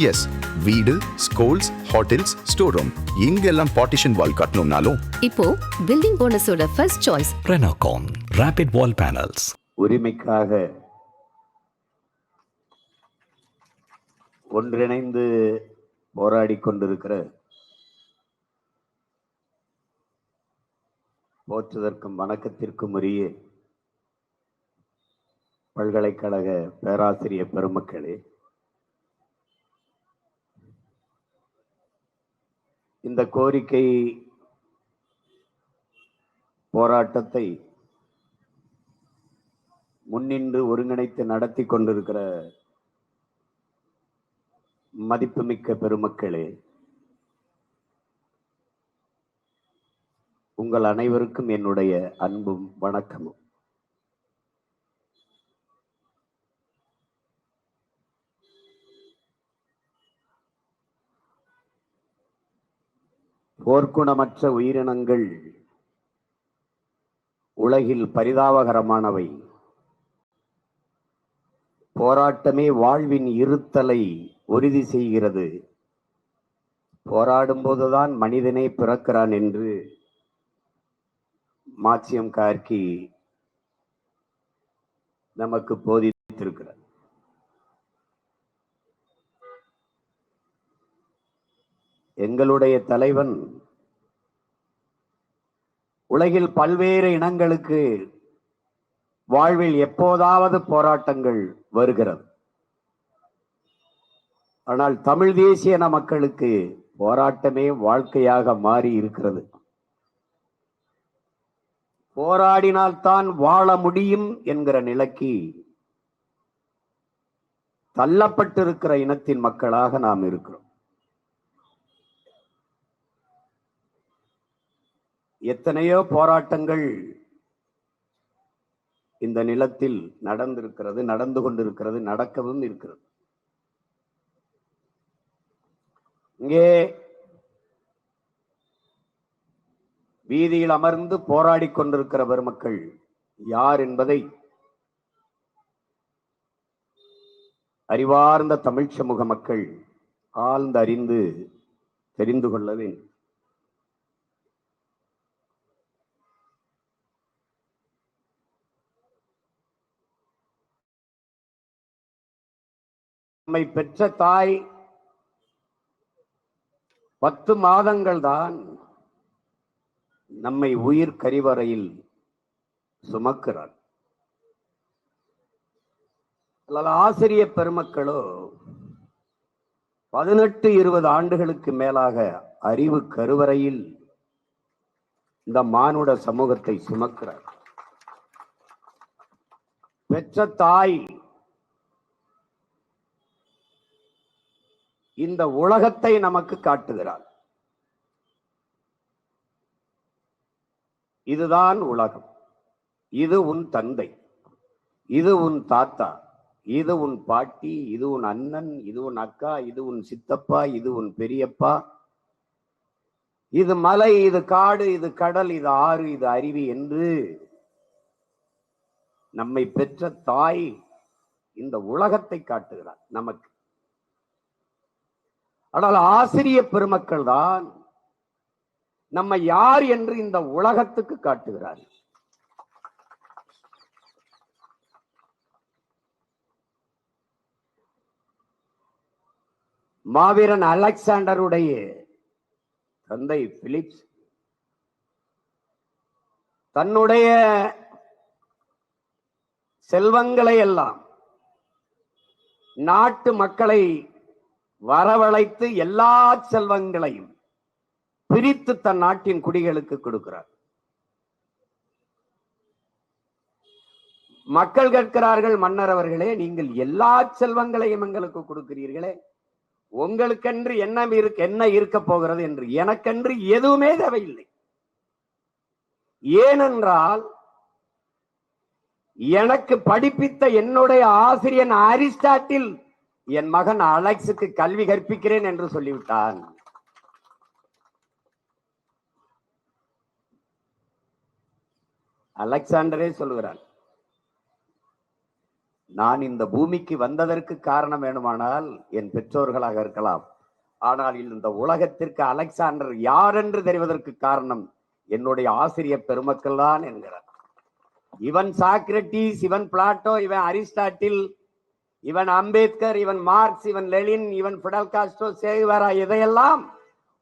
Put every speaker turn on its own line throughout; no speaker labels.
S, வீடு, schools, hotels, store room இங்கெல்லாம் partition wall கட்டணும்னாலும்
இப்போ பில்டிங் போனஸோட first choice
Renocon Rapid Wall Panels.
உரிமைக்காக ஒன்றிணைந்து போராடி கொண்டிருக்கிற போற்றுதற்கும் வணக்கத்திற்கும் உரிய பல்கலைக்கழக பேராசிரியர் பெருமக்களே, இந்த கோரிக்கை போராட்டத்தை முன்னின்று ஒருங்கிணைத்து நடத்தி கொண்டிருக்கிற மதிப்புமிக்க பெருமக்களே, உங்கள் அனைவருக்கும் என்னுடைய அன்பும் வணக்கமும். போர்க்குணமற்ற உயிரினங்கள் உலகில் பரிதாபகரமானவை. போராட்டமே வாழ்வின் இருத்தலை உறுதி செய்கிறது. போராடும் போதுதான் மனிதனே பிறக்கிறான் என்று மார்க்சியம் கார்கி நமக்கு போதித்திருக்கிறார். எங்களுடைய தலைவன் உலகில் பல்வேறு இனங்களுக்கு வாழ்வில் எப்போதாவது போராட்டங்கள் வருகிறது. ஆனால் தமிழ் தேசிய இன மக்களுக்கு போராட்டமே வாழ்க்கையாக மாறி இருக்கிறது. போராடினால்தான் வாழ முடியும் என்கிற நிலைக்கு தள்ளப்பட்டிருக்கிற இனத்தின் மக்களாக நாம் இருக்கிறோம். எத்தனையோ போராட்டங்கள் இந்த நிலத்தில் நடந்திருக்கிறது, நடந்து கொண்டிருக்கிறது, நடக்கவும் இருக்கிறது. இங்கே வீதியில் அமர்ந்து போராடி கொண்டிருக்கிற பெருமக்கள் யார் என்பதை அறிவார்ந்த தமிழ் சமூக மக்கள் ஆழ்ந்து அறிந்து தெரிந்து கொள்ள வேண்டும். நம்மை பெற்ற தாய் 10 மாதங்கள் தான் நம்மை உயிர் கரிவறையில் சுமக்கிறார். ஆசிரியர் பெருமக்களோ 18-20 ஆண்டுகளுக்கு மேலாக அறிவு கருவறையில் இந்த மானுட சமூகத்தை சுமக்கிறார். பெற்ற தாய் இந்த உலகத்தை நமக்கு காட்டுகிறார். இதுதான் உலகம். இது உன் தந்தை, இது உன் தாத்தா, இது உன் பாட்டி, இது உன் அண்ணன், இது உன் அக்கா, இது உன் சித்தப்பா, இது உன் பெரியப்பா, இது மலை, இது காடு, இது கடல், இது ஆறு, இது அருவி என்று நம்மை பெற்ற தாய் இந்த உலகத்தை காட்டுகிறார் நமக்கு. ஆனால் ஆசிரியர் பெருமக்கள் தான் நம்ம யார் என்று இந்த உலகத்துக்கு காட்டுகிறார். மாவீரன் அலெக்சாண்டருடைய தந்தை பிலிப்ஸ் தன்னுடைய செல்வங்களை எல்லாம் நாட்டு மக்களை வரவழைத்து எல்லா செல்வங்களையும் பிரித்து தன் நாட்டின் குடிகளுக்கு கொடுக்கிறார். மக்கள் கேட்கிறார்கள், மன்னர் அவர்களே, நீங்கள் எல்லா செல்வங்களையும் எங்களுக்கு கொடுக்கிறீர்களே, உங்களுக்கென்று என்ன இருக்க போகிறது என்று. எனக்கென்று எதுவுமே தேவையில்லை. ஏனென்றால் எனக்கு படிப்பித்த என்னுடைய ஆசிரியன் அரிஸ்டாட்டில் என் மகன் அலெக்ஸுக்கு கல்வி கற்பிக்கிறேன் என்று சொல்லிவிட்டான். அலெக்சாண்டரே சொல்லுகிறான், நான் இந்த பூமிக்கு வந்ததற்கு காரணம் வேணுமானால் என் பெற்றோர்களாக இருக்கலாம். ஆனால் இந்த உலகத்திற்கு அலெக்சாண்டர் யார் என்று தெரிவதற்கு காரணம் என்னுடைய ஆசிரியர் பெருமக்கள் தான் என்கிறார். இவன் சாக்ரட்டிஸ், இவன் பிளாட்டோ, இவன் அரிஸ்டாட்டில், இவன் அம்பேத்கர், இவன் மார்க்ஸ், இவன் லெனின், இவன் பிடல் காஸ்ட்ரோ, சேகுவேரா, இதையெல்லாம்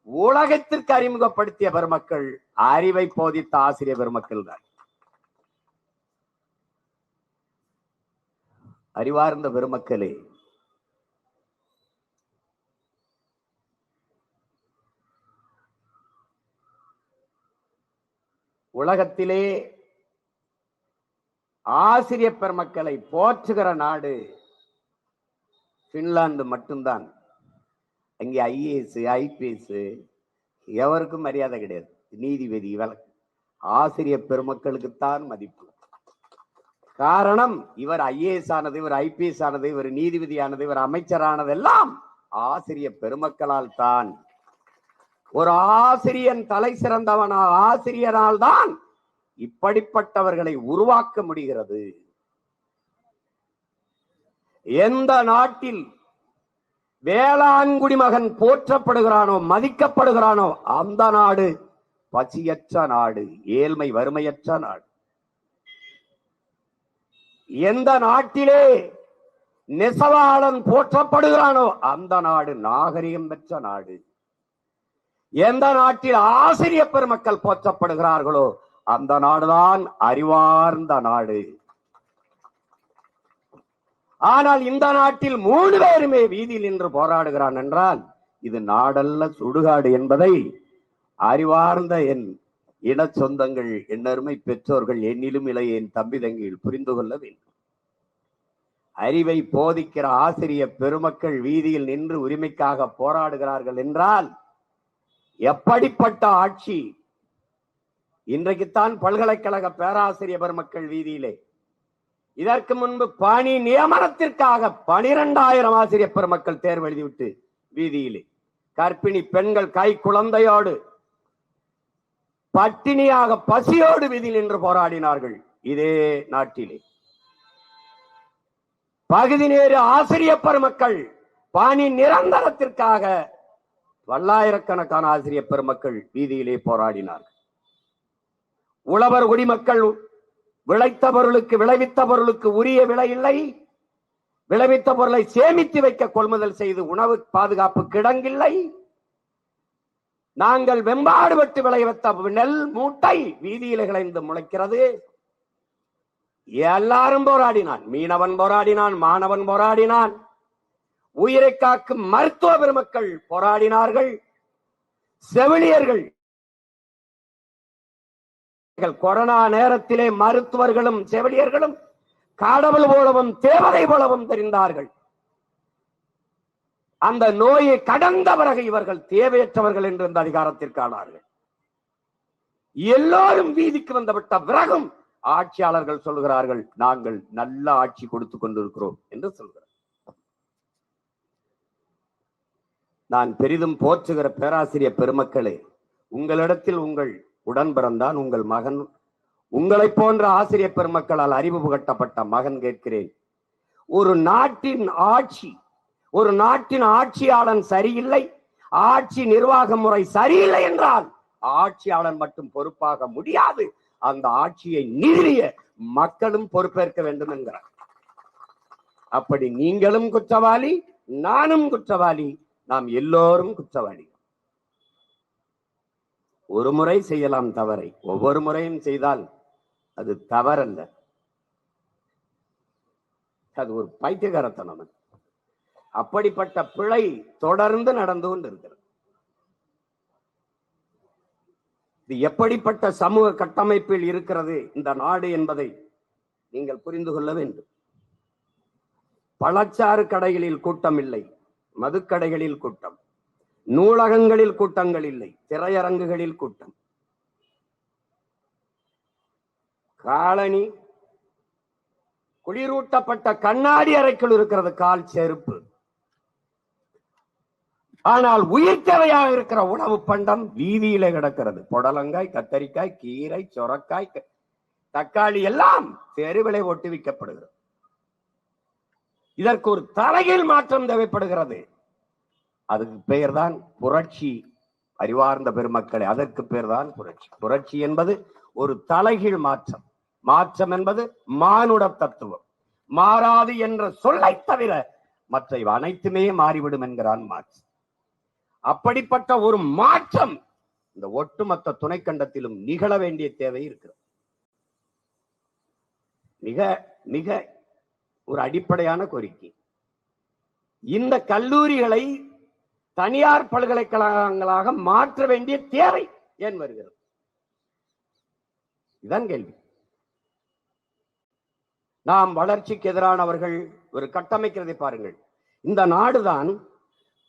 உலகத்திற்கு அறிமுகப்படுத்திய பெருமக்கள், அறிவை போதித்த ஆசிரியர் பெருமக்கள் தான். அறிவார்ந்த பெருமக்களே, உலகத்திலே ஆசிரியர் பெருமக்களை போற்றுகிற நாடு பின்லாந்து மட்டும்தான். அங்கே ஐஏஎஸ், ஐபிஎஸ் எவருக்கும் மரியாதை கிடையாது. நீதிபதி, ஆசிரியர் பெருமக்களுக்குத்தான் மதிப்பு. காரணம், இவர் ஐஏஎஸ் ஆனது, இவர் ஐபிஎஸ் ஆனது, இவர் நீதிபதி ஆனது, இவர் அமைச்சரானதெல்லாம் ஆசிரியர் பெருமக்களால் தான். ஒரு ஆசிரியன் தலை சிறந்தவனால், ஆசிரியரால் தான் இப்படிப்பட்டவர்களை உருவாக்க முடிகிறது. எந்த நாட்டில் வேளாண்குடி மகன் போற்றப்படுகிறானோ, மதிக்கப்படுகிறானோ, அந்த நாடு பசியற்ற நாடு, ஏழ்மை வறுமையற்ற நாடு. எந்த நாட்டிலே நெசவாளன் போற்றப்படுகிறானோ அந்த நாடு நாகரிகம் பெற்ற நாடு. எந்த நாட்டில் ஆசிரியர் பெருமக்கள் போற்றப்படுகிறார்களோ அந்த நாடுதான் அறிவார்ந்த நாடு. ஆனால் இந்த நாட்டில் 3 பேருமே வீதியில் நின்று போராடுகிறான் என்றால் இது நாடல்ல, சுடுகாடு என்பதை அறிவார்ந்த என் இன சொந்தங்கள், என்னருமை பெற்றோர்கள், என்னிலும் இளைய என் தம்பி தங்கியில் புரிந்து கொள்ள வேண்டும். அறிவை போதிக்கிற ஆசிரியர் பெருமக்கள் வீதியில் நின்று உரிமைக்காக போராடுகிறார்கள் என்றால் எப்படிப்பட்ட ஆட்சி! இன்றைக்குத்தான் பல்கலைக்கழக பேராசிரியர் பெருமக்கள் வீதியிலே, இதற்கு முன்பு பணி நியமனத்திற்காக 12,000 ஆசிரியர் பெருமக்கள் தேர்வு எழுதிவிட்டு வீதியிலே கர்ப்பிணி பெண்கள் கை குழந்தையோடு பட்டினியாக பசியோடு வீதியில் நின்று போராடினார்கள். இதே நாட்டிலே பகுதி நேர ஆசிரியர் பெருமக்கள் பணி நிரந்தரத்திற்காக பல்லாயிரக்கணக்கான ஆசிரியர் பெருமக்கள் வீதியிலே போராடினார்கள். உழவர் குடிமக்கள் விளைத்த பொருளுக்கு, விளைவித்த பொருளுக்கு உரிய விலை இல்லை, விளைவித்த பொருளை சேமித்து வைக்க கொள்முதல் செய்து உணவு பாதுகாப்பு கிடங்கில்லை. நாங்கள் வெம்பாடுபட்டு விளைவித்த நெல் மூட்டை வீதியில கிளைந்து முளைக்கிறது. எல்லாரும் போராடினான். மீனவன் போராடினான், மாணவன் போராடினான், உயிரை காக்கும் மருத்துவ பெருமக்கள் போராடினார்கள், செவிலியர்கள். கொரோனா நேரத்திலே மருத்துவர்களும் செவிலியர்களும் கடவுள் போலவும் தேவதை போலவும் தெரிந்தார்கள். அந்த நோயை கடந்த பிறகு இவர்கள் தேவையற்றவர்கள் என்று இந்த அதிகாரத்திற்கானார்கள். எல்லோரும் வீதிக்கு வந்துவிட்ட பிறகும் ஆட்சியாளர்கள் சொல்கிறார்கள், நாங்கள் நல்ல ஆட்சி கொடுத்து கொண்டிருக்கிறோம் என்று சொல்கிறார். நான் பெரிதும் போற்றுகிற பேராசிரியர் பெருமக்களே, உங்களிடத்தில் உங்கள் உடன் பிறந்தான், உங்கள் மகன், உங்களை போன்ற ஆசிரியர் பெருமக்களால் அறிவு புகட்டப்பட்ட மகன் கேட்கிறேன். ஒரு நாட்டின் ஆட்சி, ஒரு நாட்டின் ஆட்சியாளன் சரியில்லை, ஆட்சி நிர்வாக முறை சரியில்லை என்றால் ஆட்சியாளன் மட்டும் பொறுப்பாக முடியாது, அந்த ஆட்சியை நிறுவிய மக்களும் பொறுப்பேற்க வேண்டும் என்கிறார். அப்படி நீங்களும் குற்றவாளி, நானும் குற்றவாளி, நாம் எல்லோரும் குற்றவாளி. ஒரு முறை செய்யலாம் தவறை, ஒவ்வொரு முறையும் செய்தால் அது தவறல்ல, அது ஒரு பைத்தியகாரத்தனம். அப்படிப்பட்ட பிழை தொடர்ந்து நடந்து கொண்டிருக்கிறது. இது எப்படிப்பட்ட சமூக கட்டமைப்பில் இருக்கிறது இந்த நாடு என்பதை நீங்கள் புரிந்து கொள்ள வேண்டும். பழச்சாறு கடைகளில் கூட்டம் இல்லை, மதுக்கடைகளில் கூட்டம், நூலகங்களில் கூட்டங்கள் இல்லை, திரையரங்குகளில் கூட்டம், காலனி, குளிரூட்டப்பட்ட கண்ணாடி அறைக்குள் இருக்கிறது கால் செருப்பு. ஆனால் உயிர் தேவையாக இருக்கிற உணவு பண்டம் வீதியில கிடக்கிறது. புடலங்காய், கத்தரிக்காய், கீரை, சொரக்காய், தக்காளி எல்லாம் தெருவிலை ஒட்டுவிக்கப்படுகிறது. இதற்கு ஒரு தலைகீழ் மாற்றம் தேவைப்படுகிறது. அதுக்கு பெயர்தான் புரட்சி. அறிவார்ந்த பெருமக்களை, அதற்கு பெயர்தான் புரட்சி. புரட்சி என்பது ஒரு தலைகீழ் மாற்றம். மாற்றம் என்பது மானுட தத்துவம். மாறாது என்ற சொல்லை தவிர மற்ற அனைத்துமே மாறிவிடும் என்கிறான் மார்க்ஸ். அப்படிப்பட்ட ஒரு மாற்றம் இந்த ஒட்டுமொத்த துணைக்கண்டத்திலும் நிகழ வேண்டிய தேவை இருக்கிறது. மிக மிக ஒரு அடிப்படையான கோரிக்கை, இந்த கல்லூரிகளை தனியார் பல்கலைக்கழகங்களாக மாற்ற வேண்டிய தேவை ஏன் வருகிறது? இதுதான் கேள்வி. நாம் வளர்ச்சிக்கு எதிரானவர்கள் ஒரு கட்டமைக்கிறதை பாருங்கள். இந்த நாடுதான்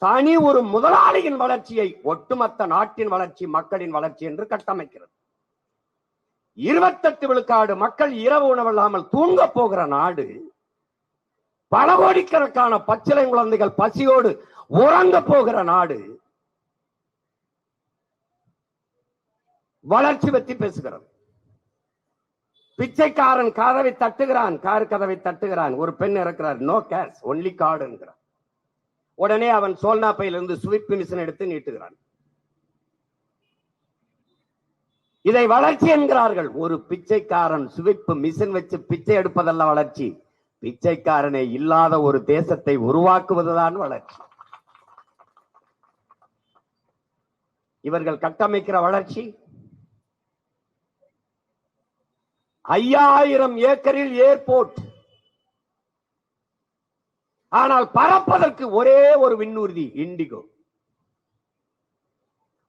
தனி ஒரு முதலாளியின் வளர்ச்சியை ஒட்டுமொத்த நாட்டின் வளர்ச்சி, மக்களின் வளர்ச்சி என்று கட்டமைக்கிறது. 28 விழுக்காடு மக்கள் இரவு உணவில்லாமல் தூங்க போகிற நாடு, பல கோடிக்கணக்கான பச்சிலை குழந்தைகள் பசியோடு உறங்க போகிற நாடு வளர்ச்சி பற்றி பேசுகிறது. பிச்சைக்காரன் கதவை தட்டுகிறான், கார் கதவை தட்டுகிறான், ஒரு பெண் இருக்கிறார், நோ கேஷ் ஒன்லி கார்டு என்கிறான். உடனே அவன் சோல்னா பையிலிருந்து ஸ்வீப் மிஷின் எடுத்து நீட்டுகிறான். இதை வளர்ச்சி என்கிறார்கள். ஒரு பிச்சைக்காரன் ஸ்வீப் மிஷின் வச்சு பிச்சை எடுப்பதல்ல வளர்ச்சி. பிச்சைக்காரனே இல்லாத ஒரு தேசத்தை உருவாக்குவதுதான் வளர்ச்சி. இவர்கள் கட்டமைக்கிற வளர்ச்சி 5000 ஏக்கரில் ஏர்போர்ட். ஆனால் பறப்பதற்கு ஒரே ஒரு விண்ணூர்தி, இண்டிகோ.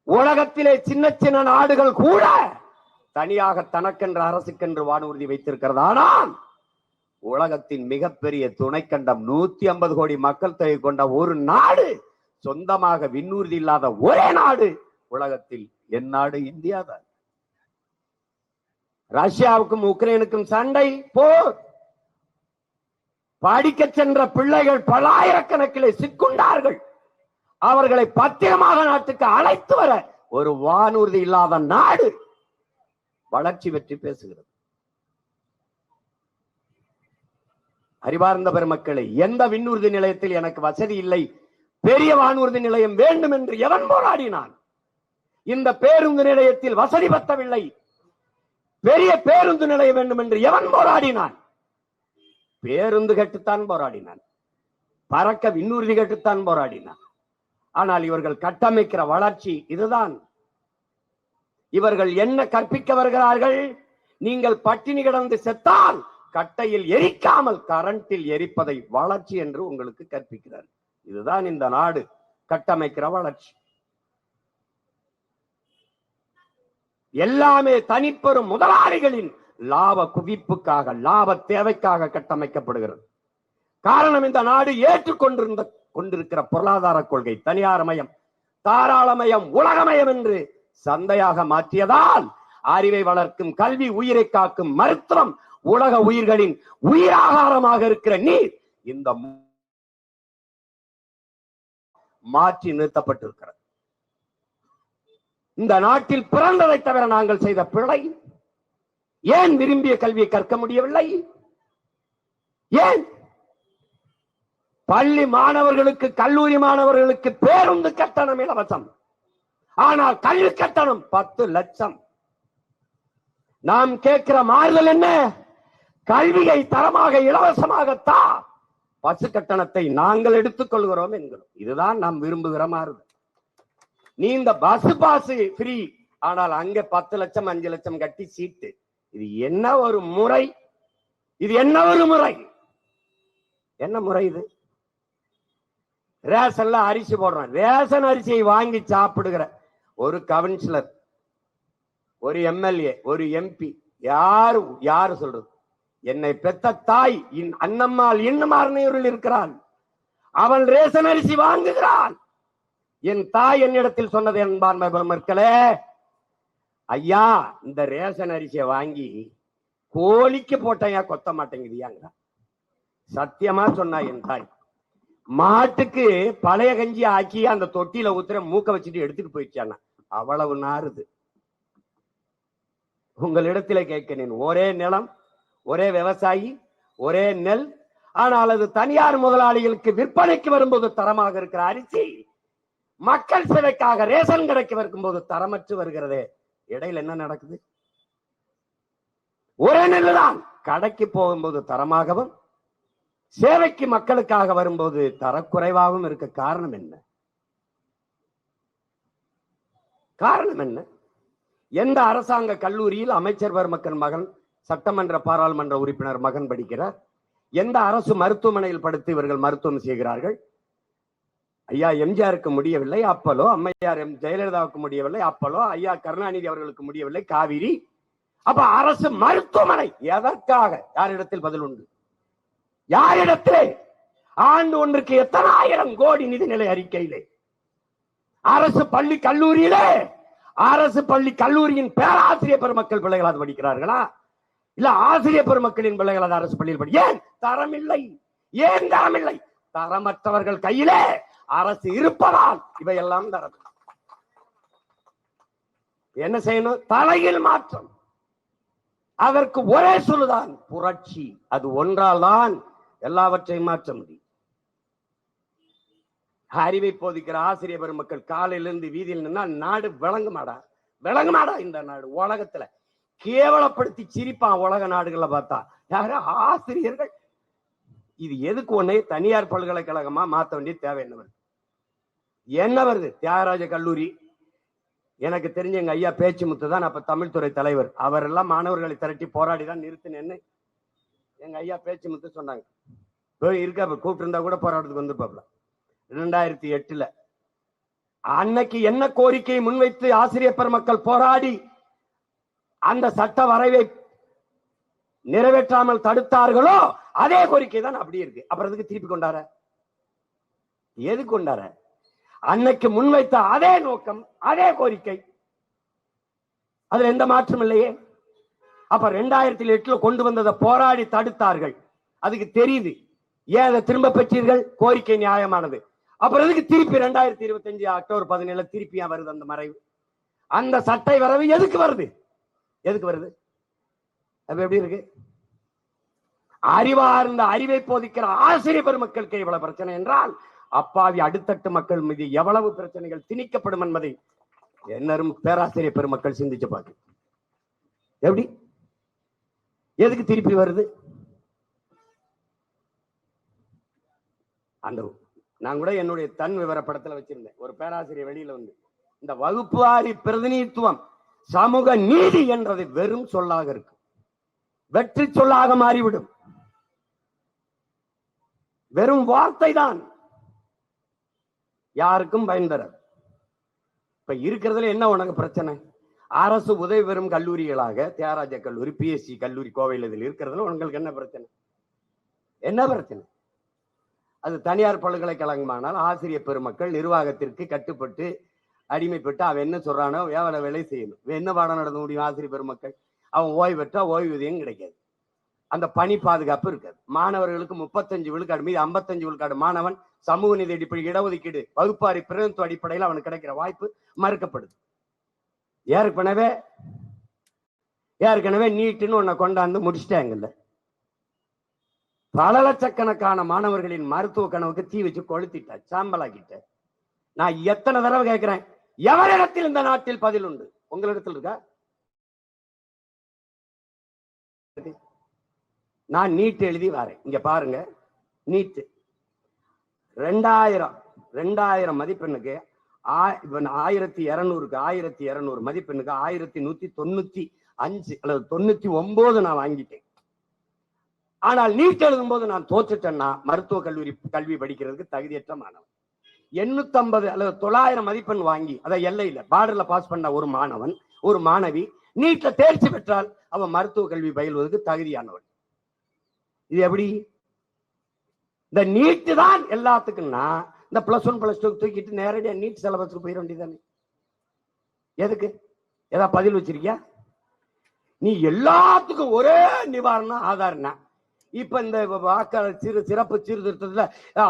உலகத்திலே சின்ன சின்ன நாடுகள் கூட தனியாக தனக்கென்று அரசுக்கென்று வானூர்தி வைத்திருக்கிறது. ஆனால் உலகத்தின் மிகப்பெரிய துணைக்கண்டம் 150 கோடி மக்கள் தொகை கொண்ட ஒரு நாடு சொந்தமாக விண்ணூர்தி இல்லாத ஒரே நாடு உலகத்தில் என் நாடு இந்தியா தான். ரஷ்யாவுக்கும் உக்ரைனுக்கும் சண்டை, போர். படிக்க சென்ற பிள்ளைகள் பல்லாயிரக்கணக்கிலே சிக்குண்டார்கள். அவர்களை பத்திரமாக நாட்டுக்கு அழைத்து வர ஒரு வானூர்தி இல்லாத நாடு வளர்ச்சி பற்றி பேசுகிறது. அறிவார்ந்த பெருமக்களை, எந்த விண்ணூர்தி நிலையத்தில் எனக்கு வசதி இல்லை, பெரிய வானூர்தி நிலையம் வேண்டும் என்று எவன் போராடினான்? இந்த பேருந்து நிலையத்தில் வசதி பத்தவில்லை, பெரிய பேருந்து நிலையம் வேண்டும் என்று எவன் போராடினான்? பேருந்து கட்டுத்தான் போராடினான், பறக்க விண்ணூர்தி கட்டுத்தான் போராடினான். ஆனால் இவர்கள் கட்டமைக்கிற வளர்ச்சி இதுதான். இவர்கள் என்ன கற்பிக்க வருகிறார்கள்? நீங்கள் பட்டினி கிடந்து செத்தால் கட்டையில் எரிக்காமல் கரண்டில் எரிப்பதை வளர்ச்சி என்று உங்களுக்கு கற்பிக்கிறார். இதுதான் இந்த நாடு கட்டமைக்கிற வளர்ச்சி. எல்லாமே தனிப்பெரும் முதலாளிகளின் லாப குவிப்புக்காக, லாப தேவைக்காக கட்டமைக்கப்படுகிறது. காரணம், இந்த நாடு கொண்டிருக்கிற பொருளாதார கொள்கை தனியார்மயம், தாராளமயம், உலகமயம் என்று சந்தையாக மாற்றியதால் அறிவை வளர்க்கும் கல்வி, உயிரை காக்கும் மருத்துவம், உலக உயிர்களின் உயிராகாரமாக இருக்கிற நீர் இந்த மாற்றி நிறுத்தப்பட்டிருக்கிறது. இந்த நாட்டில் பிறந்ததை தவிர நாங்கள் செய்த பிழை. ஏன் விரும்பிய கல்வியை கற்க முடியவில்லை? ஏன் பள்ளி மாணவர்களுக்கு, கல்லூரி மாணவர்களுக்கு பேருந்து கட்டணம் இலவசம், ஆனால் கல்வி கட்டணம் 10 லட்சம். நாம் கேட்கிற மாறுதல் என்ன? கல்வியை தரமாக இலவசமாகத்தா, பஸ் கட்டணத்தை நாங்கள் எடுத்துக் கொள்கிறோம் என்கிறோம். இதுதான் நாம் விரும்புகிற மாறுதல். நீ இந்த பஸ் பாஸ் ஃப்ரீ, ஆனால் அங்க 10 லட்சம் 5 லட்சம் கட்டி சீட்டு. இது என்ன ஒரு முறை? இது என்ன ஒரு முறை? என்ன முறை இது? ரேஷன்ல அரிசி போடுறான், ரேஷன் அரிசியை வாங்கி சாப்பிடுகிற ஒரு கவுன்சிலர், ஒரு எம்எல்ஏ, ஒரு எம்பி, யாரு சொல்றது? என்னை பெத்த தாய் அன்னம்மாள் இன்னும் இருக்கிறான், அவன் ரேஷன் அரிசி வாங்குகிறான். என் தாய் என்னிடத்தில் சொன்னது என்பான் மக்களே, ஐயா இந்த ரேஷன் அரிசியை வாங்கி கோழிக்கு போட்டையா கொத்த மாட்டேங்குதியாங்க. சத்தியமா சொன்னா என் தாய். மாட்டுக்கு பழைய கஞ்சி ஆக்கி அந்த தொட்டியில ஊத்துற மூக்க வச்சுட்டு எடுத்துட்டு போயிடுச்சாங்க. அவ்வளவு நாறுது. உங்களிடத்துல கேட்கிறேன், ஒரே நிலம், ஒரே விவசாயி, ஒரே நெல், ஆனால் அது தனியார் முதலாளிகளுக்கு விற்பனைக்கு வரும்போது தரமாக இருக்கிற அரிசி மக்கள் சேவைக்காக ரேஷன் கடைக்கு வரும்போது தரமற்று வருகிறது. இடையில என்ன நடக்குது? ஒரே நெல்லுதான் கடைக்கு போகும்போது தரமாகவும் சேவைக்கு மக்களுக்காக வரும்போது தரக்குறைவாகவும் இருக்க காரணம் என்ன? காரணம் என்ன? எந்த அரசாங்க கல்லூரியில் அமைச்சர் பெருமக்கள் மகன், சட்டமன்ற பாராளுமன்ற உறுப்பினர் மகன் படிக்கிறார்? எந்த அரசு மருத்துவமனையில் படுத்து இவர்கள் மருத்துவம் செய்கிறார்கள்? ஐயா எம்ஜிஆருக்கு முடியவில்லை அப்பலோ, அம்மையார் ஜெயலலிதாவுக்கு முடியவில்லை அப்பலோ, ஐயா கருணாநிதி அவர்களுக்கு முடியவில்லை காவிரி. அப்ப அரசு மருத்துவமனை எதற்காக? யாரிடத்தில் பதில் உண்டு? யாரிடத்திலே? ஆண்டு ஒன்றுக்கு எத்தனை ஆயிரம் கோடி நிதிநிலை அறிக்கையிலே அரசு பள்ளி கல்லூரியிலே அரசு பள்ளி கல்லூரியின் பேராசிரியர் பெருமக்கள் பிள்ளைகளாக படிக்கிறார்களா? இல்ல ஆசிரியர் பெருமக்களின் பிள்ளைகளாக அரசு பள்ளியில் படி? ஏன் தரம் இல்லை? ஏன் தரம் இல்லை? தரமற்றவர்கள் கையிலே அரசு இருப்பதால் இவையெல்லாம் தரம். என்ன செய்யணும்? தலையில் மாற்றம். அதற்கு ஒரே சொல்லுதான் புரட்சி. அது ஒன்றால் தான் எல்லாவற்றையும் மாற்ற முடியும். அறிவை போதிக்கிற ஆசிரியர் பெருமக்கள் காலையிலிருந்து வீதியில் நின்னா நாடு விளங்குமாடா? விளங்குமாடா? இந்த நாடு உலகத்துல கேவலப்படுத்தி சிரிப்பான் உலக நாடுகளை பார்த்தா. யாரு? ஆசிரியர்கள். இது எதுக்கு ஒன்னே தனியார் பல்கலைக்கழகமா மாத்த வேண்டிய தேவை என்ன வருது? என்ன வருது? தியாகராஜ கல்லூரி எனக்கு தெரிஞ்ச எங்க ஐயா பேச்சுமுத்து தான் அப்ப தமிழ்துறை தலைவர். அவர் எல்லாம் மாணவர்களை திரட்டி போராடி தான் நிறுத்தினேன்னு எங்க ஐயா பேச்சுமுத்து சொன்னாங்க. இருக்க கூப்பிட்டு இருந்தா கூட போராட்டத்துக்கு வந்துருப்பாப்ல. 2008 அன்னைக்கு என்ன கோரிக்கையை முன்வைத்து ஆசிரியர் பெருமக்கள் போராடி அந்த சட்ட வரைவை நிறைவேற்றாமல் தடுத்தார்களோ அதே கோரிக்கை தான் அப்படி இருக்கு. அப்புறம் எதுக்கு திருப்பி கொண்டார? எது கொண்டார? அன்னைக்கு முன்வைத்த அதே நோக்கம், அதே கோரிக்கை. அதுல எந்த மாற்றம் இல்லையே. அப்ப 2008 கொண்டு வந்ததை போராடி தடுத்தார்கள். அதுக்கு தெரியுது. ஏன் அதை திரும்ப பெற்றீர்கள்? கோரிக்கை நியாயமானது. அப்புறம் எதுக்கு திருப்பி 2025 அக்டோபர் 17 திருப்பியா வருது அந்த மறைவு? அந்த சட்டை வரவு எதுக்கு வருது? எதுக்கு வருது? அப்ப எப்படி இருக்கு? அறிவார்ந்த அறிவை போதிக்கிற ஆசிரியர் பெருமக்களுக்கு இவ்வளவு பிரச்சனை என்றால் அப்பாவி அடுத்தட்டு மக்கள் மீது எவ்வளவு பிரச்சனைகள் திணிக்கப்படும் என்பதை என்னரும் பேராசிரியர் பெருமக்கள் சிந்திச்சு பார்க்க. எப்படி? எதுக்கு திருப்பி வருது? அந்த நான் கூட என்னுடைய தன் விவரப்படத்துல வச்சிருந்தேன். ஒரு பேராசிரியர் வெளியில வந்து இந்த வகுப்புவாரி பிரதிநிதித்துவம் சமூக நீதி என்றது வெறும் சொல்லாக இருக்கு, வெற்றி சொல்லாக மாறிவிடும். வெறும் வார்த்தை தான், யாருக்கும் பயன் தராது. இப்ப இருக்கிறதுல என்ன உனக்கு பிரச்சனை? அரசு உதவி பெறும் கல்லூரிகளாக தியாகராஜ கல்லூரி, பிஎஸ்சி கல்லூரி கோவையில் இதில் இருக்கிறதுல உங்களுக்கு என்ன பிரச்சனை? என்ன பிரச்சனை? அது தனியார் பல்கலைக்கழகமானால் ஆசிரியர் பெருமக்கள் நிர்வாகத்திற்கு கட்டுப்பட்டு அடிமைப்பட்டு அவன் என்ன சொல்றானோ வேலை வேலை செய்யணும். என்ன பாடம் நடத்த முடியும்? ஆசிரியர் பெருமக்கள் அவன் ஓய்வு பெற்றா ஓய்வூதியம் கிடைக்காது, அந்த பணி பாதுகாப்பு இருக்காது. மாணவர்களுக்கு 35 விழுக்காடு மீது 55 விழுக்காடு மாணவன் சமூக நீதி அடிப்படை இடஒதுக்கீடு வகுப்பாரி பிரதிநிதித்துவ அடிப்படையில் அவனுக்கு கிடைக்கிற வாய்ப்பு மறுக்கப்படுது. ஏற்கனவே நீட்டுன்னு ஒன்ன கொண்டாந்து முடிச்சிட்டாங்கல்ல. பல லட்சக்கணக்கான மாணவர்களின் மருத்துவ கனவுக்கு தீ வச்சு கொளுத்திட்ட, சாம்பலாக்கிட்ட. நான் எத்தனை தடவை கேட்கிறேன், எவரிடத்தில் இந்த நாட்டில் பதில் உண்டு? உங்களிடத்தில் இருக்கா? நான் நீட் எழுதி வரேன். இங்க பாருங்க, நீட் 2000 மதிப்பெண்ணுக்கு 1200 மதிப்பெண்ணுக்கு 1195 அல்லது 99 நான் வாங்கிட்டேன். ஆனால் நீட் எழுதும் போது நான் தோற்றுட்டேன்னா மருத்துவ கல்வி படிக்கிறதுக்கு தகுதியற்ற மாணவன். 850 அல்லது 900 மதிப்பெண் வாங்கி அதை எல்லையில பார்டர்ல பாஸ் பண்ண ஒரு மாணவன், ஒரு மாணவி நீட்ல தேர்ச்சி பெற்றால் அவன் மருத்துவ கல்வி பயில்வதற்கு தகுதியானவன். இது எப்படி? இந்த நீட்டு தான் எல்லாத்துக்கும்னா இந்த +1 +2 தூக்கிட்டு நேரடியா நீட் சிலபஸ்க்கு போயிட வேண்டியதானே? எதுக்கு? ஏதாவது பதில் வச்சிருக்கியா? நீ எல்லாத்துக்கும் ஒரே நிவாரணம் ஆதார்னா. இப்ப இந்த வாக்காளர் சிறப்பு சீர்திருத்தத்துல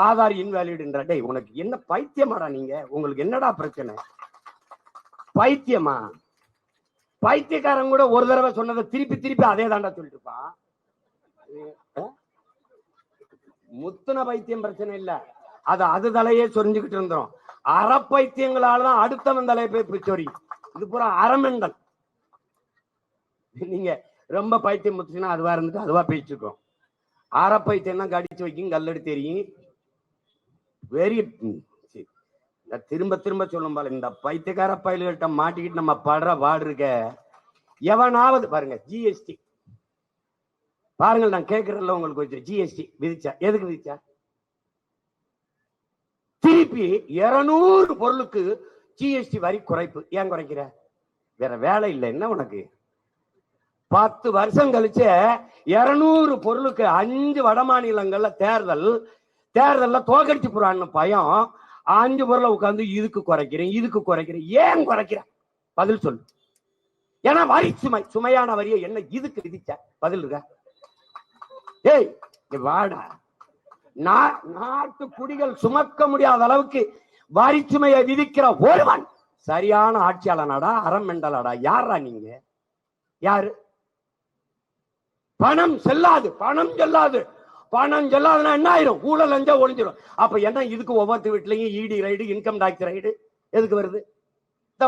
ஆதார் இன்வேலிடுன்ற. டேய், உனக்கு என்ன பைத்தியமாடா நீங்க? உங்களுக்கு என்னடா பிரச்சனை? பைத்தியமா? பைத்தியக்காரன் கூட ஒரு தடவை சொன்னதை திருப்பி திருப்பி அதே தாண்டா சொல்லிட்டு இருப்பான். முத்துன பைத்தியம் பிரச்சனை இல்ல, அது தலையே சொரிஞ்சுக்கிட்டு இருந்தோம். அறப்பைத்தியங்களாலதான் அடுத்தவன் தலையை போய் சொறி. இது பூரா அறமெண்டல். நீங்க ரொம்ப பைத்தியம் முத்துச்சுன்னா அதுவா இருந்துட்டு அதுவா பேசிட்டு இருக்கோம். அறப்பைத்தியம் தான் கடிச்சு வைக்கும், கல்லெடு தெரியும். வெரி திரும்ப திரும்ப சொல்லும் போல இந்த பைத்தியக்கார பயல்கிட்ட மாட்டிக்கிட்டு நம்ம படுற பாடு இருக்க. எவனாவது பாருங்க, ஜிஎஸ்டி பாருங்க, நான் கேட்கறேன்ல உங்களுக்கு வச்சு, ஜிஎஸ்டி விதிச்சா எதுக்கு விதிச்சா? திருப்பி 200 பொருளுக்கு ஜிஎஸ்டி வரி குறைப்பு. ஏன் குறைக்கிற? வேற வேலை இல்லை என்ன உனக்கு? 10 வருஷம் கழிச்சு 200 பொருளுக்கு 5 வட மாநிலங்கள்ல தேர்தல்ல தோக்கடிச்சு போறான்னு பயம். 5 பொருளை உட்காந்து இதுக்கு குறைக்கிறேன். ஏன் குறைக்கிறேன்? பதில் சொல்லு. ஏன்னா வரி சுமையான வரியை என்ன இதுக்கு விதிச்ச? பதில் இருக்க? ஏய் வாடா, நாட்டு குடிகள் சுமக்க முடியாத அளவுக்கு வரி சுமையை விதிக்கிற ஒருவன் சரியான ஆட்சியாளனாடா, அறமெண்டலாடா? யாரா நீங்க? யாரு? பணம் செல்லாதுன்னா என்ன ஆயிரும்? ஊழல் லஞ்சா ஒழிஞ்சிடும். அப்ப என்ன இதுக்கு ஒவ்வொரு வீட்லயும் இடி ரைடு, இன்கம் டாக்ஸ் ரைடு எதுக்கு வருது?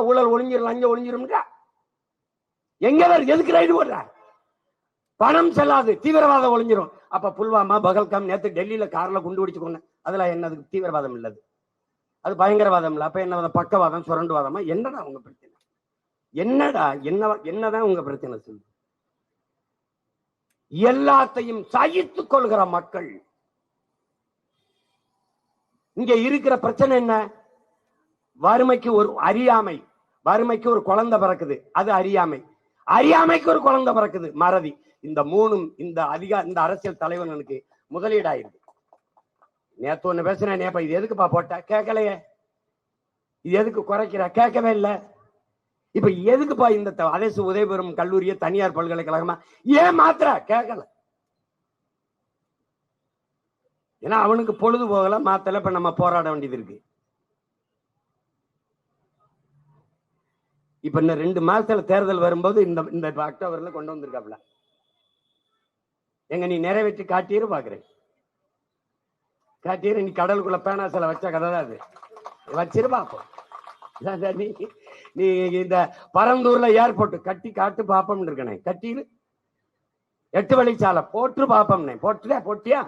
ஊழல் ஒழிஞ்சிடும், லஞ்சம் ஒழிஞ்சிடும். எங்க வருது? எதுக்கு ரைடு போடுற? பணம் செல்லாது, தீவிரவாதம் ஒழிஞ்சிடும். அப்ப புல்வாமா, பகல்காம், நேத்து டெல்லியில கார்ல குண்டு பிடிச்சு கொண்டு அதுல என்னது? தீவிரவாதம் இல்லது, அது பயங்கரவாதம் இல்ல. அப்ப என்ன பக்கவாதம், சுரண்டுவாதமா? என்னடா உங்க பிரச்சனை? என்னதான் உங்க பிரச்சனை சொல்லு? எல்லாத்தையும் சகித்துக் கொள்கிற மக்கள். இங்க இருக்கிற பிரச்சனை என்ன? வறுமைக்கு ஒரு அறியாமை, வறுமைக்கு ஒரு குழந்தை பிறக்குது, அது அறியாமைக்கு ஒரு குழந்தை பிறக்குது, மறதி. இந்த மூணும் இந்த அரசியல் தலைவனுக்கு முதலீடாயிருக்கு. நேத்து ஒண்ணு பேசுறேன், இது எதுக்குப்பா போட்ட? கேட்கலையே. இது எதுக்கு குறைக்கிற? கேட்கவே இல்லை. இப்ப எதுக்குப்பா இந்த அரசு உதவி பெறும் கல்லூரியை தனியார் பல்கலைக்கழகமா ஏன் மாத்திர? கேட்கல. ஏன்னா அவனுக்கு பொழுது போகல, மாத்தல. இப்ப நம்ம போராட வேண்டியது இருக்கு. இப்ப இந்த 2 மாசத்துல தேர்தல் வரும்போது இந்த அக்டோபர்ல கொண்டு வந்திருக்காப்ல. எங்க நீ நிறைவேற்றி காட்டிரு பாக்குறேன். காட்டிரு. நீ கடலுக்குள்ள பேனா சில வச்ச கதை தான் அது. வச்சிரு பாப்போம். நீ இந்த பரந்தூர்ல ஏர்போர்ட் கட்டி காட்டு பாப்பம் இருக்கனே. கட்டிரு. 8 வழிச்சாலை போட்டு பாப்பம்னே. போட்டியா?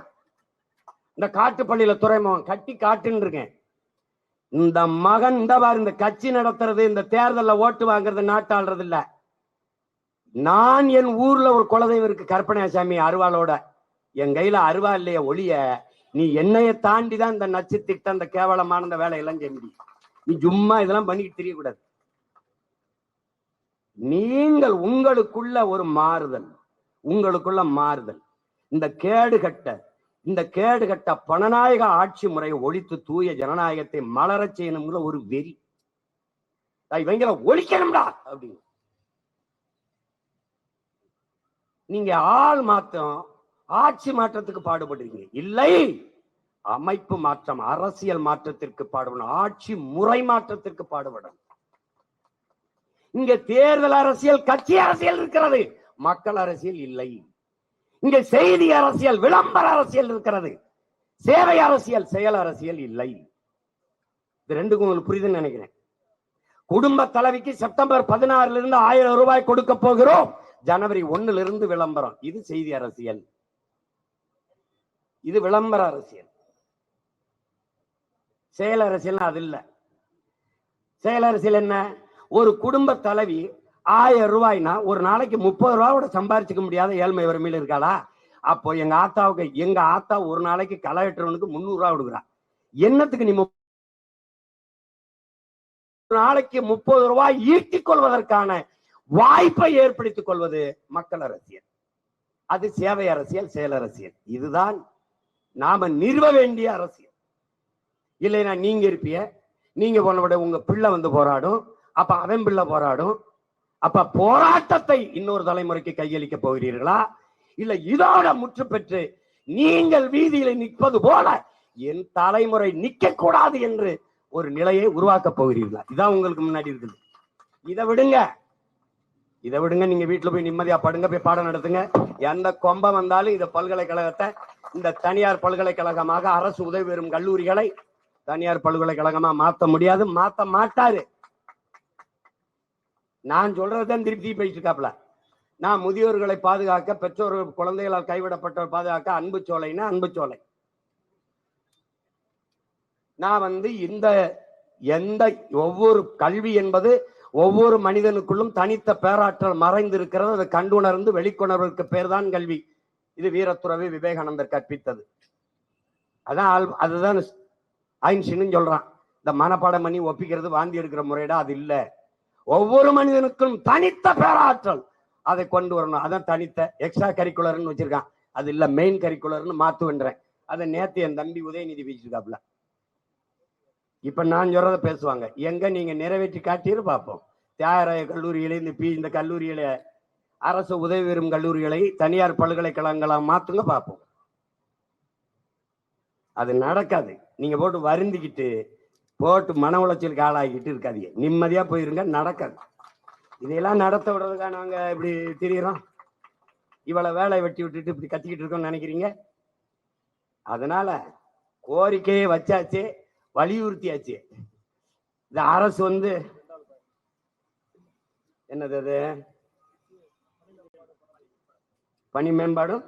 இந்த காட்டுப்பள்ளியில துறைமுகம் கட்டி காட்டுன்னு இருக்கேன். இந்த மகன் இந்த பாரு, இந்த கட்சி நடத்துறது, இந்த தேர்தலில் ஓட்டு வாங்குறது, நாட்டாளுறது இல்ல. நான் என் ஊர்ல ஒரு குலதெய்வம் இருக்கு, கற்பனையாசாமி அருவாளோட. என் கையில அருவா இல்லைய ஒளிய, நீ என்னைய தாண்டிதான் இந்த நச்சு திட்டம், இந்த கேவலமான இந்த வேலையெல்லாம் செய்ய முடியும். நீ சும்மா இதெல்லாம் பண்ணிட்டு தெரியக்கூடாது. நீங்கள் உங்களுக்குள்ள ஒரு மாறுதல், இந்த கேடுகட்ட பணநாயக ஆட்சி முறையை ஒழித்து தூய ஜனநாயகத்தை மலரச் செய்யணும்ல ஒரு வெறி. இவங்கள ஒழிக்கணும்டா அப்படின்னு நீங்க ஆள் மாற்றம், ஆட்சி மாற்றத்துக்கு பாடுபடுறீங்க. இல்லை, அமைப்பு மாற்றம், அரசியல் மாற்றத்திற்கு பாடுபடணும், ஆட்சி முறை மாற்றத்திற்கு பாடுபடணும். இங்க தேர்தல் அரசியல், கட்சி அரசியல் இருக்கிறது, மக்கள் அரசியல் இல்லை. இங்க செய்தி அரசியல், விளம்பர அரசியல் இருக்கிறது, சேவை அரசியல், செயல் அரசியல் இல்லை. இது ரெண்டுக்கும் உங்களுக்கு புரியுதுன்னு நினைக்கிறேன். குடும்ப தலைவிக்கு செப்டம்பர் 16 இருந்து 1000 ரூபாய் கொடுக்க போகிறோம், ஜனவரி 1 இருந்து விளம்பரம். இது செய்தி அரசியல், இது விளம்பர அரசியல். செயல் அரசியல் அது இல்ல. செயல் அரசியல் என்ன? ஒரு குடும்ப தலைவி 1000 ரூபாய்னா ஒரு நாளைக்கு 30 ரூபாயோட சம்பாரிச்சுக்க முடியாத ஏழ்மை வறுமையில் இருக்காளா? அப்போ எங்க ஆத்தா ஒரு நாளைக்கு களை வெட்டுறவனுக்கு 300 ரூபாய் கொடுக்குறா. என்னத்துக்கு நீ நாளைக்கு 30 ரூபாய் ஈட்டிக் கொள்வதற்கான வாய்ப்பை ஏற்படுத்திக் கொள்வது மக்கள் அரசியல். அது சேவை அரசியல், செயல் அரசியல். இதுதான் நாம நிறுவ வேண்டிய அரசியல். இல்லைன்னா நீங்க இருப்பிய, நீங்க போனவிட உங்க பிள்ளை வந்து போராடும், அப்ப அவன் பிள்ளை போராடும். அப்ப போராட்டத்தை இன்னொரு தலைமுறைக்கு கையளிக்க போகிறீர்களா? இல்ல இதோட முற்று பெற்று நீங்கள் வீதியில நிற்பது போல என் தலைமுறை நிக்க கூடாது என்று ஒரு நிலையை உருவாக்க போகிறீர்களா? இதான் உங்களுக்கு முன்னாடி இருக்குது. இதை விடுங்க. இதை விடுங்க, நீங்க வீட்டுல போய் நிம்மதியா படுங்க, போய் பாடம் நடத்துங்க. எந்த கொம்பம் வந்தாலும் இந்த பல்கலைக்கழகத்தை இந்த தனியார் பல்கலைக்கழகமாக, அரசு உதவி பெறும் கல்லூரிகளை தனியார் பல்கலைக்கழகமா மாத்த முடியாது, மாத்த மாட்டாரு. நான் சொல்றதுதான் திருப்தி போயிட்டு இருக்காப்ல. நான் முதியோர்களை பாதுகாக்க, பெற்றோர்கள் குழந்தைகளால் கைவிடப்பட்டவர் பாதுகாக்க அன்பு சோலைன்னா அன்பு சோலை. நான் இந்த எந்த ஒவ்வொரு கல்வி என்பது ஒவ்வொரு மனிதனுக்குள்ளும் தனித்த பேராற்றல் மறைந்து இருக்கிறது. அதை கண்டுணர்ந்து வெளிக்கொணர்வதற்கு பேர் தான் கல்வி. இது வீரத்துறவி விவேகானந்தர் கற்பித்தது. அதுதான் ஐன்ஸ்டீன் சொல்றான், இந்த மனப்பாடம் பண்ணி ஒப்பிக்கிறது வாந்தி எடுக்கிற முறையடா, அது இல்ல. ஒவ்வொரு மனிதனுக்கும் தனித்த பேராற்றல், அதை கொண்டு வரணும். அதான் தனித்த எக்ஸ்ட்ரா கரிக்குலர்னு வச்சிருக்கான். அது இல்ல, மெயின் கரிக்குலர்னு மாத்துவேன்றேன். அதை நேத்து என் தம்பி உதயநிதி பேசிருக்காப்ல. இப்ப நான் சொல்றத பேசுவாங்க, எங்க நீங்க நிறைவேற்றி காட்டியிரு பார்ப்போம். தியாகராய கல்லூரிகளை இந்த கல்லூரிகளை அரசு உதவி பெறும் கல்லூரிகளை தனியார் பல்கலைக்கழகங்களா மாத்துங்க பார்ப்போம். அது நடக்காது. நீங்க போட்டு வருந்திக்கிட்டு போட்டு மன உளைச்சலுக்கு ஆளாகிட்டு இருக்காதீங்க, நிம்மதியா போயிருங்க. நடக்காது. இதையெல்லாம் நடத்த விடுறதுக்காக நாங்க இப்படி திரியிறோம், இவ்வளவு வேலை வெட்டி விட்டுட்டு இப்படி கத்திக்கிட்டு இருக்கோம்னு நினைக்கிறீங்க? அதனால கோரிக்கையை வச்சாச்சு, வலியுறுத்தியாச்சு. இந்த அரசு என்னது அது பணி மேம்பாடும்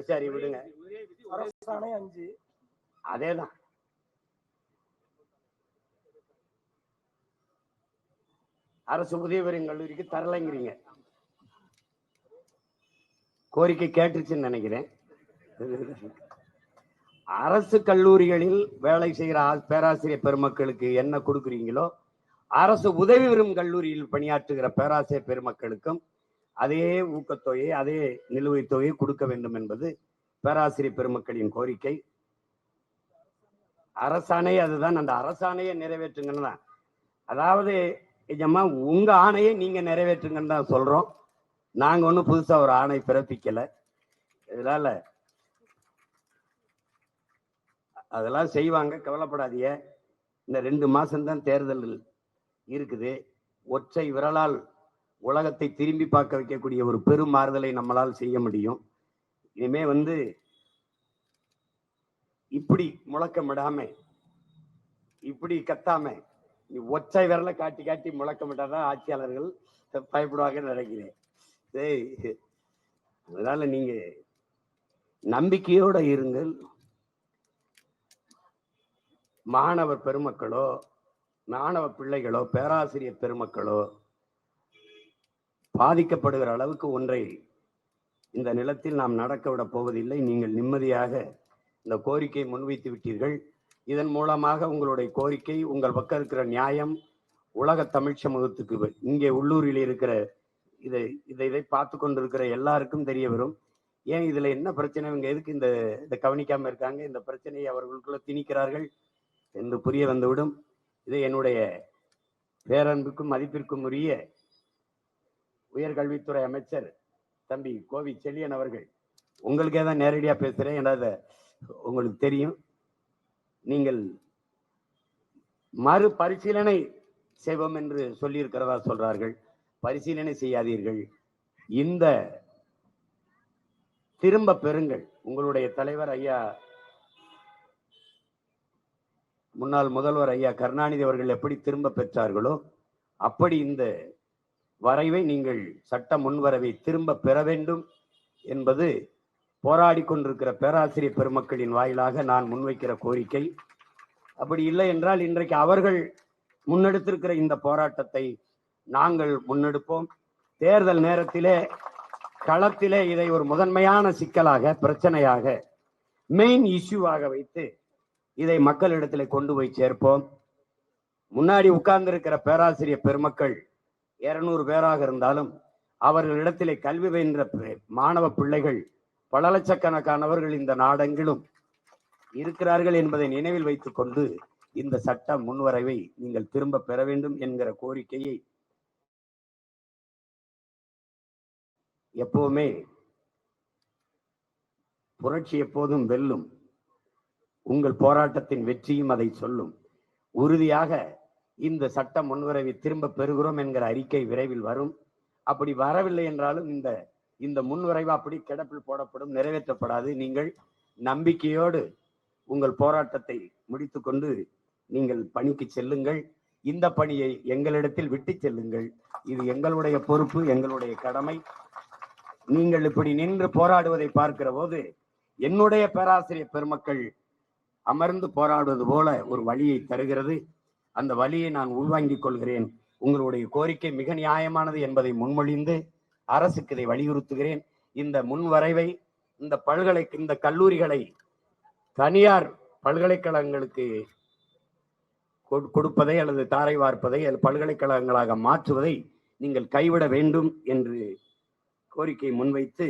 சரி விடுங்க, அதேதான். அரசு உதவி பெறும் கல்லூரிக்கு தரலைங்கிறீங்க. கோரிக்கை கேட்டுச்சுன்னு நினைக்கிறேன். அரசு கல்லூரிகளில் வேலை செய்கிற பேராசிரியர் பெருமக்களுக்கு என்ன கொடுக்குறீங்களோ, அரசு உதவி பெறும் கல்லூரியில் பணியாற்றுகிற பேராசிரியர் பெருமக்களுக்கும் அதே ஊக்கத்தொகையை, அதே நிலுவைத் தொகையை கொடுக்க வேண்டும் என்பது பேராசிரியர் பெருமக்களின் கோரிக்கை. அரசாணை அதுதான். அந்த அரசாணையை நிறைவேற்றுங்கன்னு தான். அதாவது உங்க ஆணையை நீங்க நிறைவேற்றுங்கன்னு தான் சொல்றோம். நாங்க ஒன்றும் புதுசா ஒரு ஆணை பிறப்பிக்கல. இதனால அதெல்லாம் செய்வாங்க, கவலைப்படாதீங்க. இந்த 2 மாசம்தான் தேர்தல் இருக்குது. ஒற்றை விரலால் உலகத்தை திரும்பி பார்க்க வைக்கக்கூடிய ஒரு பெரும் மாறுதலை நம்மளால் செய்ய முடியும். இனிமே இப்படி முழக்கமிடாம, இப்படி கத்தாம, நீ ஒற்றை விரலை காட்டி காட்டி முழக்கமிட்டாதான் ஆட்சியாளர்கள் பயப்படுவாங்கன்னு நினைக்கிறேன். அதனால நீங்க நம்பிக்கையோட இருங்கள். மாணவர் பெருமக்களோ, மாணவ பிள்ளைகளோ, பேராசிரியர் பெருமக்களோ பாதிக்கப்படுகிற அளவுக்கு ஒன்றை இந்த நிலத்தில் நாம் நடக்க விட போவதில்லை. நீங்கள் நிம்மதியாக இந்த கோரிக்கையை முன்வைத்து விட்டீர்கள். இதன் மூலமாக உங்களுடைய கோரிக்கை, உங்கள் பக்கம் இருக்கிற நியாயம் உலக தமிழ் சமூகத்துக்கு, இங்கே உள்ளூரில் இருக்கிற இதை பார்த்து கொண்டிருக்கிற எல்லாருக்கும் தெரிய வரும். ஏன் இதுல என்ன பிரச்சனை, இவங்க எதுக்கு இந்த கவனிக்காம இருக்காங்க, இந்த பிரச்சனையை அவர்களுக்குள்ள திணிக்கிறார்கள் என்று புரிய வந்துவிடும். இது என்னுடைய பேரன்புக்கும் மதிப்பிற்கும் உரிய உயர்கல்வித்துறை அமைச்சர் தம்பி கோவி செல்லியன் அவர்கள், உங்களுக்கே தான் நேரடியா பேசுறேன், என்றாத உங்களுக்கு தெரியும். நீங்கள் மறு பரிசீலனை செய்வோம் என்று சொல்லி இருக்கிறதா சொல்றார்கள். பரிசீலனை செய்யாதீர்கள், இந்த திரும்ப பெறுங்கள். உங்களுடைய தலைவர் ஐயா, முன்னாள் முதல்வர் ஐயா கருணாநிதி அவர்கள் எப்படி திரும்ப பெற்றார்களோ அப்படி இந்த வரைவை நீங்கள் சட்ட முன்வரவை திரும்ப பெற வேண்டும் என்பது போராடி கொண்டிருக்கிற பேராசிரியர் பெருமக்களின் வாயிலாக நான் முன்வைக்கிற கோரிக்கை. அப்படி இல்லை என்றால் இன்றைக்கு அவர்கள் முன்னெடுத்திருக்கிற இந்த போராட்டத்தை நாங்கள் முன்னெடுப்போம். தேர்தல் நேரத்திலே களத்திலே இதை ஒரு முதன்மையான சிக்கலாக, பிரச்சனையாக, மெயின் இஷ்யூவாக வைத்து இதை மக்களிடத்திலே கொண்டு போய் சேர்ப்போம். முன்னாடி உட்கார்ந்திருக்கிற பேராசிரியர் பெருமக்கள் 200 பேராக இருந்தாலும் அவர்களிடத்திலே கல்வி பயின்ற மாணவ பிள்ளைகள் பல லட்சக்கணக்கானவர்கள் இந்த நாடெங்கிலும் இருக்கிறார்கள் என்பதை நினைவில் வைத்துக் கொண்டு இந்த சட்ட முன்வரைவை நீங்கள் திரும்ப பெற வேண்டும் என்கிற கோரிக்கையை எப்பவுமே புரட்சி எப்போதும் வெல்லும். உங்கள் போராட்டத்தின் வெற்றியும் அதை சொல்லும். உறுதியாக இந்த சட்ட முன்வரைவை திரும்ப பெறுகிறோம் என்கிற அறிக்கை விரைவில் வரும். அப்படி வரவில்லை என்றாலும் இந்த முன்வரைவு அப்படி கிடப்பில் போடப்படும், நிறைவேற்றப்படாது. நீங்கள் நம்பிக்கையோடு உங்கள் போராட்டத்தை முடித்துக்கொண்டு நீங்கள் பணிக்கு செல்லுங்கள். இந்த பணியை எங்களிடத்தில் விட்டு செல்லுங்கள். இது எங்களுடைய பொறுப்பு, எங்களுடைய கடமை. நீங்கள் இப்படி நின்று போராடுவதை பார்க்கிற போது என்னுடைய பேராசிரியர் பெருமக்கள் அமர்ந்து போராடுவது போல ஒரு வழியை தருகிறது. அந்த வழியை நான் உள்வாங்கிக் கொள்கிறேன். உங்களுடைய கோரிக்கை மிக நியாயமானது என்பதை முன்மொழிந்து அரசுக்கு இதை வலியுறுத்துகிறேன். இந்த முன்வரைவை இந்த கல்லூரிகளை தனியார் பல்கலைக்கழகங்களுக்கு கொடுப்பதை அல்லது தாரை வார்ப்பதை அல்லது பல்கலைக்கழகங்களாக மாற்றுவதை நீங்கள் கைவிட வேண்டும் என்று கோரிக்கை முன்வைத்து